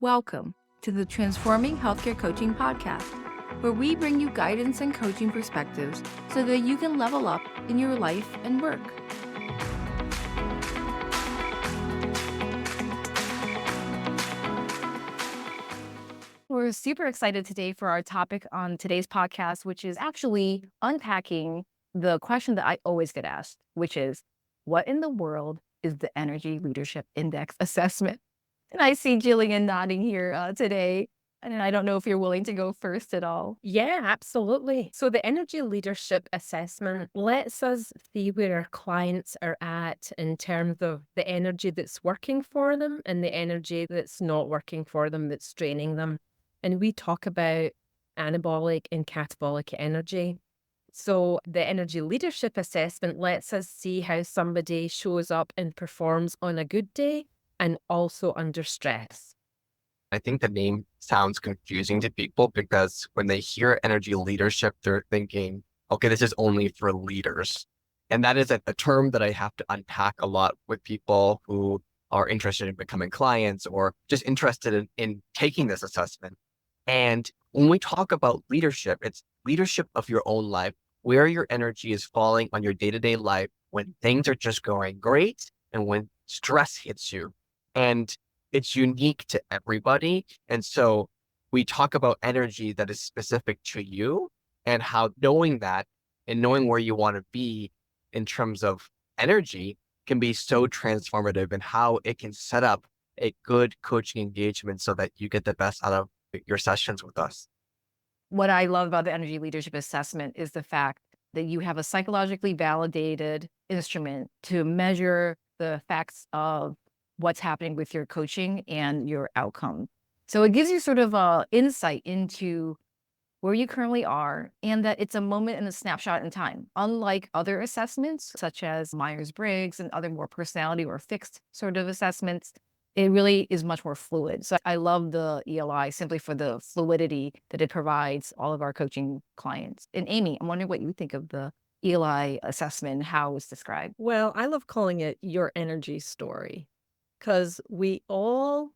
Welcome to the Transforming Healthcare Coaching Podcast, where we bring you guidance and coaching perspectives so that you can level up in your life and work. We're super excited today for our topic on today's podcast, which is actually unpacking the question that I always get asked, which is, what in the world is the Energy Leadership Index Assessment? And I see Jillian nodding here today, and I don't know if you're willing to go first at all. Yeah, absolutely. So the Energy Leadership Assessment lets us see where our clients are at in terms of the energy that's working for them and the energy that's not working for them, that's draining them. And we talk about anabolic and catabolic energy. So the Energy Leadership Assessment lets us see how somebody shows up and performs on a good day and also under stress. I think the name sounds confusing to people because when they hear energy leadership, they're thinking, okay, this is only for leaders. And that is a term that I have to unpack a lot with people who are interested in becoming clients or just interested in taking this assessment. And when we talk about leadership, it's leadership of your own life, where your energy is falling on your day-to-day life when things are just going great and when stress hits you. And it's unique to everybody. And so we talk about energy that is specific to you and how knowing that and knowing where you want to be in terms of energy can be so transformative and how it can set up a good coaching engagement so that you get the best out of your sessions with us. What I love about the Energy Leadership Assessment is the fact that you have a psychologically validated instrument to measure the effects of what's happening with your coaching and your outcome. So it gives you sort of a insight into where you currently are and that it's a moment and a snapshot in time. Unlike other assessments, such as Myers-Briggs and other more personality or fixed sort of assessments, it really is much more fluid. So I love the ELI simply for the fluidity that it provides all of our coaching clients. And Amy, I'm wondering what you think of the ELI assessment and how it's described. Well, I love calling it your energy story because we all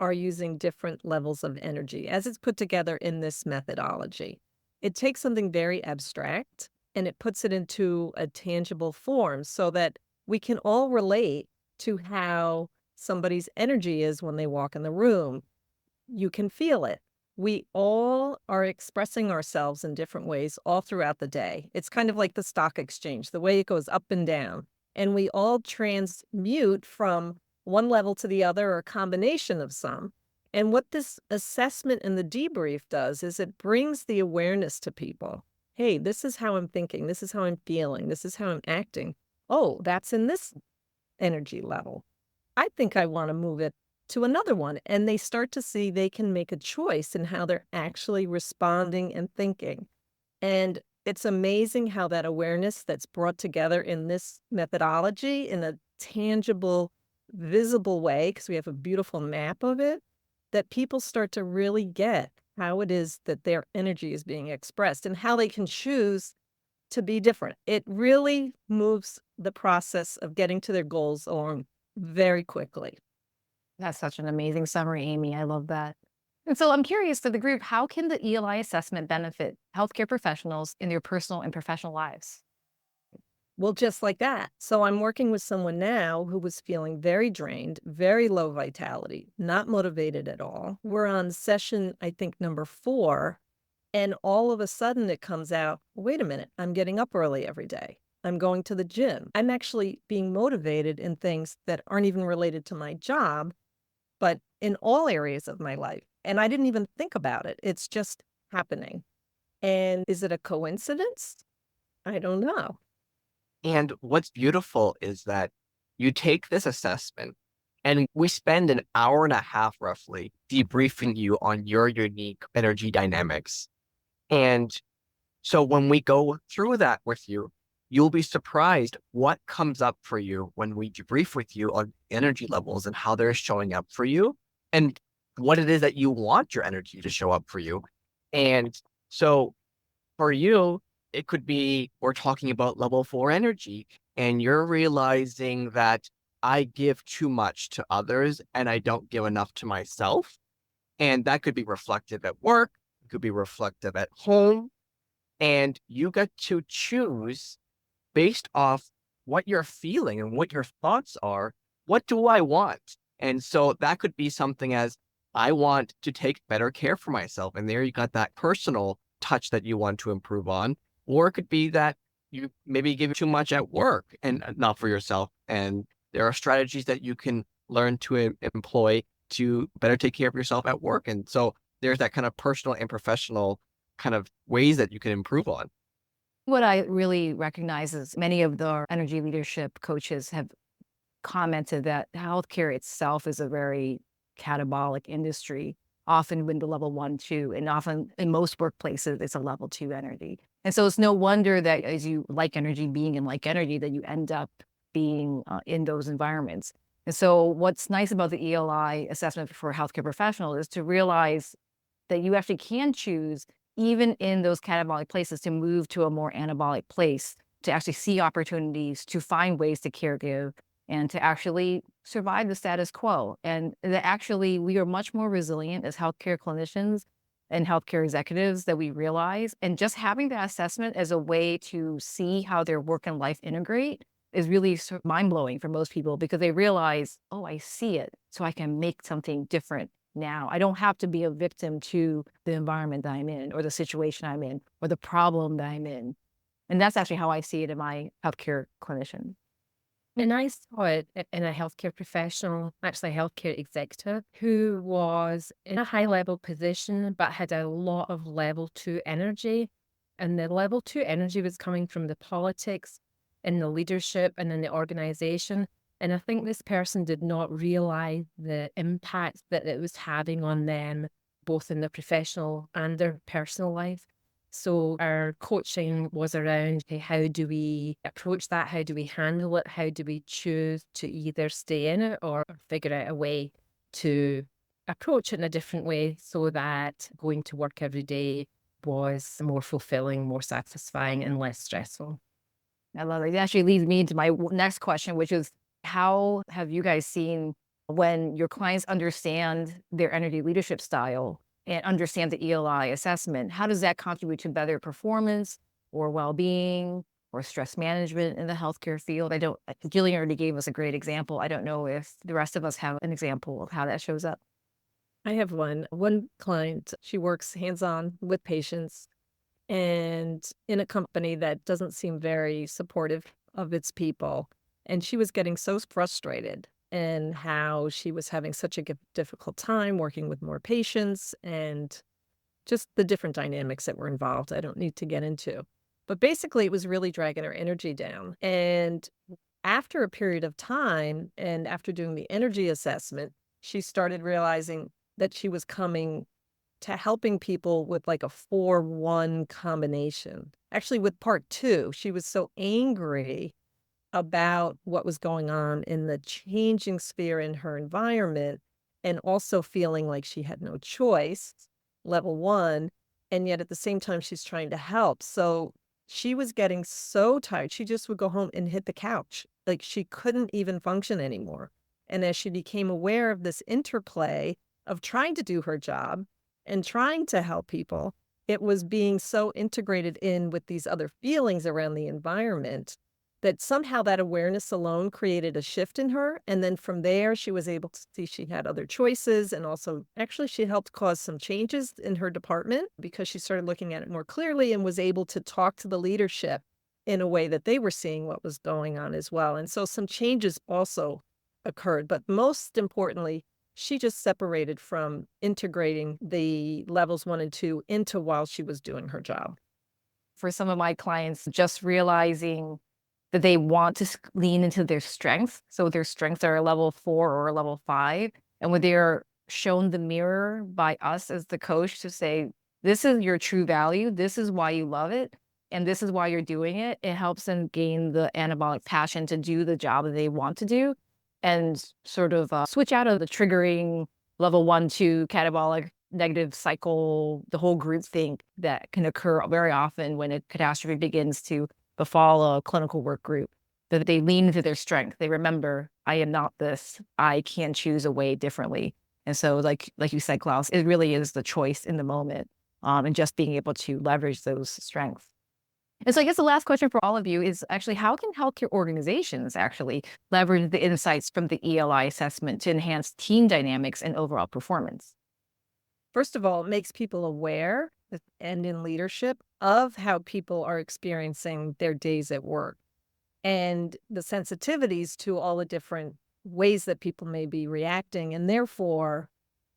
are using different levels of energy as it's put together in this methodology. It takes something very abstract and it puts it into a tangible form so that we can all relate to how somebody's energy is when they walk in the room. You can feel it. We all are expressing ourselves in different ways all throughout the day. It's kind of like the stock exchange, the way it goes up and down. And we all transmute from one level to the other or a combination of some. And what this assessment and the debrief does is it brings the awareness to people. Hey, this is how I'm thinking. This is how I'm feeling. This is how I'm acting. Oh, that's in this energy level. I think I want to move it to another one. And they start to see they can make a choice in how they're actually responding and thinking. And it's amazing how that awareness that's brought together in this methodology in a tangible, visible way, because we have a beautiful map of it, that people start to really get how it is that their energy is being expressed and how they can choose to be different. It really moves the process of getting to their goals along very quickly. That's such an amazing summary, Amy. I love that. And so I'm curious for the group, how can the ELI assessment benefit healthcare professionals in their personal and professional lives? Well, just like that. So I'm working with someone now who was feeling very drained, very low vitality, not motivated at all. We're on session, I think, number 4. And all of a sudden it comes out, wait a minute, I'm getting up early every day. I'm going to the gym. I'm actually being motivated in things that aren't even related to my job, but in all areas of my life. And I didn't even think about it. It's just happening. And is it a coincidence? I don't know. And what's beautiful is that you take this assessment and we spend an hour and a half roughly debriefing you on your unique energy dynamics. And so when we go through that with you, you'll be surprised what comes up for you when we debrief with you on energy levels and how they're showing up for you and what it is that you want your energy to show up for you. And so for you, it could be we're talking about level 4 energy and you're realizing that I give too much to others and I don't give enough to myself. And that could be reflective at work, it could be reflective at home. And you get to choose based off what you're feeling and what your thoughts are. What do I want? And so that could be something as I want to take better care for myself. And there you got that personal touch that you want to improve on. Or it could be that you maybe give too much at work and not for yourself. And there are strategies that you can learn to employ to better take care of yourself at work. And so there's that kind of personal and professional kind of ways that you can improve on. What I really recognize is many of the energy leadership coaches have commented that healthcare itself is a very catabolic industry, often with the level 1, 2, and often in most workplaces, it's a level 2 energy. And so it's no wonder that as you like energy, being in like energy, that you end up being in those environments. And so what's nice about the ELI assessment for healthcare professionals is to realize that you actually can choose, even in those catabolic places, to move to a more anabolic place, to actually see opportunities, to find ways to care give, and to actually survive the status quo. And that actually we are much more resilient as healthcare clinicians and healthcare executives that we realize. And just having that assessment as a way to see how their work and life integrate is really mind blowing for most people, because they realize, oh, I see it, so I can make something different now. I don't have to be a victim to the environment that I'm in, or the situation I'm in, or the problem that I'm in. And that's actually how I see it in my healthcare clinician. And I saw it in a healthcare professional, actually a healthcare executive, who was in a high level position, but had a lot of level 2 energy. And the level 2 energy was coming from the politics and the leadership and in the organization. And I think this person did not realize the impact that it was having on them, both in their professional and their personal life. So our coaching was around, okay, how do we approach that? How do we handle it? How do we choose to either stay in it or figure out a way to approach it in a different way so that going to work every day was more fulfilling, more satisfying, and less stressful? I love it. It actually leads me into my next question, which is, how have you guys seen, when your clients understand their energy leadership style and understand the ELI assessment, how does that contribute to better performance or well-being or stress management in the healthcare field? Jillian already gave us a great example. I don't know if the rest of us have an example of how that shows up. I have one client. She works hands-on with patients and in a company that doesn't seem very supportive of its people. And she was getting so frustrated in how she was having such a difficult time working with more patients and just the different dynamics that were involved. I don't need to get into. But basically, it was really dragging her energy down. And after a period of time, and after doing the energy assessment, she started realizing that she was coming to helping people with like a 4-1 combination. Actually, with part 2, she was so angry about what was going on in the changing sphere in her environment, and also feeling like she had no choice, level 1, and yet at the same time she's trying to help. So she was getting so tired, she just would go home and hit the couch. Like, she couldn't even function anymore. And as she became aware of this interplay of trying to do her job and trying to help people, it was being so integrated in with these other feelings around the environment that somehow that awareness alone created a shift in her. And then from there, she was able to see she had other choices. And also, actually, she helped cause some changes in her department because she started looking at it more clearly and was able to talk to the leadership in a way that they were seeing what was going on as well. And so some changes also occurred. But most importantly, she just separated from integrating the levels 1 and 2 into while she was doing her job. For some of my clients, just realizing that they want to lean into their strengths. So their strengths are a level 4 or a level 5. And when they're shown the mirror by us as the coach to say, this is your true value, this is why you love it, and this is why you're doing it, it helps them gain the anabolic passion to do the job that they want to do, and sort of switch out of the triggering level 1, 2 catabolic negative cycle, the whole group think that can occur very often when a catastrophe begins to befall a clinical work group, that they lean into their strength. They remember, I am not this. I can choose a way differently. And so like you said, Klaus, it really is the choice in the moment, and just being able to leverage those strengths. And so I guess the last question for all of you is actually, how can healthcare organizations actually leverage the insights from the ELI assessment to enhance team dynamics and overall performance? First of all, it makes people aware and in leadership of how people are experiencing their days at work and the sensitivities to all the different ways that people may be reacting, and therefore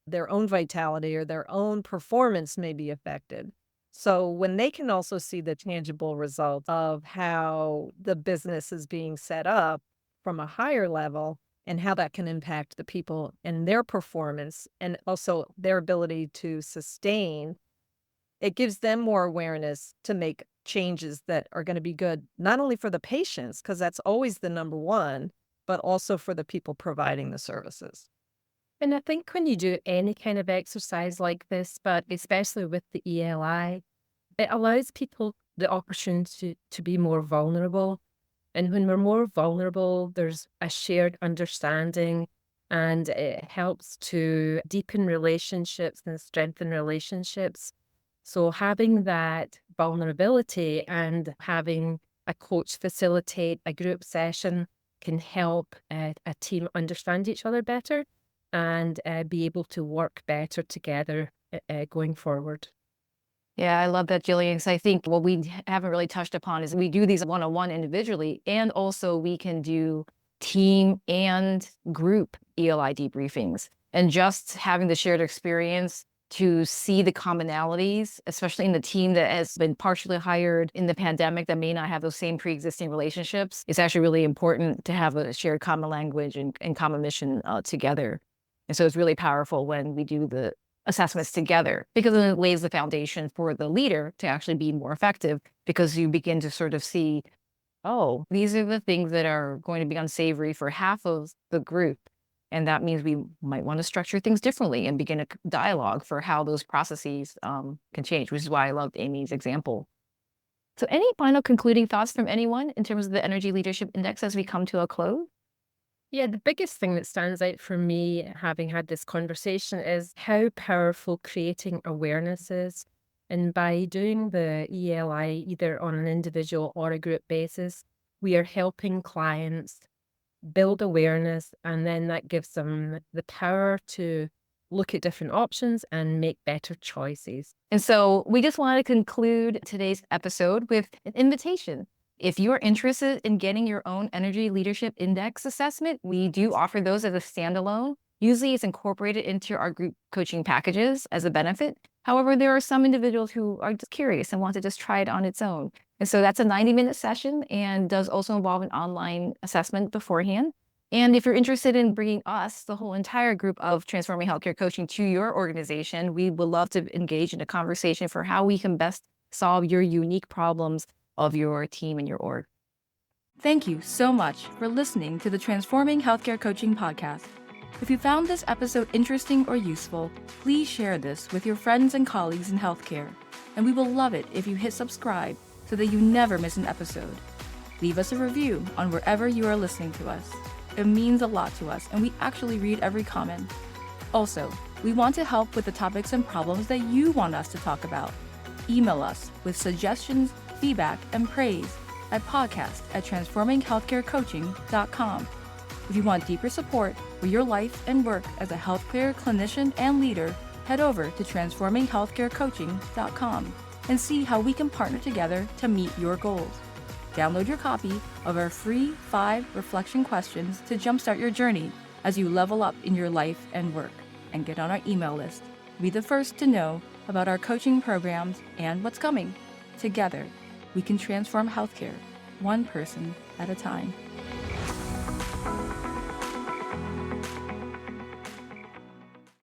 their own vitality or their own performance may be affected. So when they can also see the tangible results of how the business is being set up from a higher level and how that can impact the people and their performance and also their ability to sustain, it gives them more awareness to make changes that are going to be good, not only for the patients, because that's always the number one, but also for the people providing the services. And I think when you do any kind of exercise like this, but especially with the ELI, it allows people the opportunity to be more vulnerable. And when we're more vulnerable, there's a shared understanding, and it helps to deepen relationships and strengthen relationships. So having that vulnerability and having a coach facilitate a group session can help a team understand each other better and be able to work better together going forward. Yeah, I love that, Jillian. So I think what we haven't really touched upon is we do these one-on-one individually, and also we can do team and group ELI debriefings. And just having the shared experience to see the commonalities, especially in the team that has been partially hired in the pandemic that may not have those same pre-existing relationships, it's actually really important to have a shared common language and common mission together. And so it's really powerful when we do the assessments together, because then it lays the foundation for the leader to actually be more effective, because you begin to sort of see, oh, these are the things that are going to be unsavory for half of the group. And that means we might want to structure things differently and begin a dialogue for how those processes can change, which is why I loved Amy's example. So any final concluding thoughts from anyone in terms of the Energy Leadership Index as we come to a close? Yeah, the biggest thing that stands out for me, having had this conversation, is how powerful creating awareness is. And by doing the ELI, either on an individual or a group basis, we are helping clients build awareness, and then that gives them the power to look at different options and make better choices. And so we just want to conclude today's episode with an invitation. If you're interested in getting your own Energy Leadership Index assessment, we do offer those as a standalone. Usually it's incorporated into our group coaching packages as a benefit. However, there are some individuals who are just curious and want to just try it on its own. And so that's a 90-minute session and does also involve an online assessment beforehand. And if you're interested in bringing us, the whole entire group of Transforming Healthcare Coaching, to your organization, we would love to engage in a conversation for how we can best solve your unique problems of your team and your org. Thank you so much for listening to the Transforming Healthcare Coaching podcast. If you found this episode interesting or useful, please share this with your friends and colleagues in healthcare. And we will love it if you hit subscribe so that you never miss an episode. Leave us a review on wherever you are listening to us. It means a lot to us, and we actually read every comment. Also, we want to help with the topics and problems that you want us to talk about. Email us with suggestions, feedback, and praise at podcast@transforminghealthcarecoaching.com. If you want deeper support for your life and work as a healthcare clinician and leader, head over to transforminghealthcarecoaching.com and see how we can partner together to meet your goals. Download your copy of our free 5 reflection questions to jumpstart your journey as you level up in your life and work, and get on our email list. Be the first to know about our coaching programs and what's coming. Together, we can transform healthcare, one person at a time.